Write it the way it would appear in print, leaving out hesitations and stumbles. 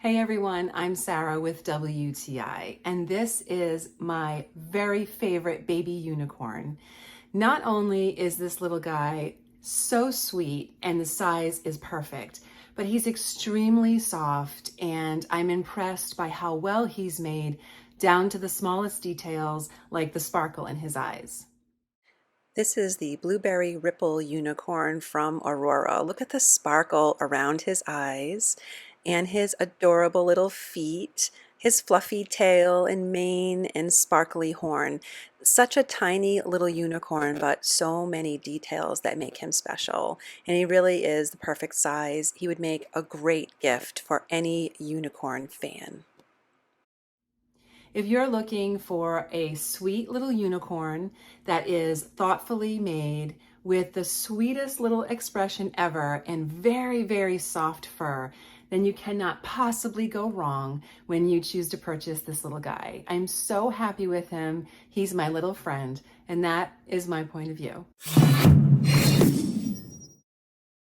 Hey everyone, I'm Sarah with WTI, and this is my very favorite baby unicorn. Not only is this little guy so sweet and the size is perfect, but he's extremely soft, and I'm impressed by how well he's made down to the smallest details like the sparkle in his eyes. This is the Blueberry Ripple Unicorn from Aurora. Look at the sparkle around his eyes and his adorable little feet, his fluffy tail and mane and sparkly horn. Such a tiny little unicorn, but so many details that make him special. And he really is the perfect size. He would make a great gift for any unicorn fan. If you're looking for a sweet little unicorn that is thoughtfully made with the sweetest little expression ever and very, very soft fur, then you cannot possibly go wrong when you choose to purchase this little guy. I'm so happy with him. He's my little friend, and that is my point of view.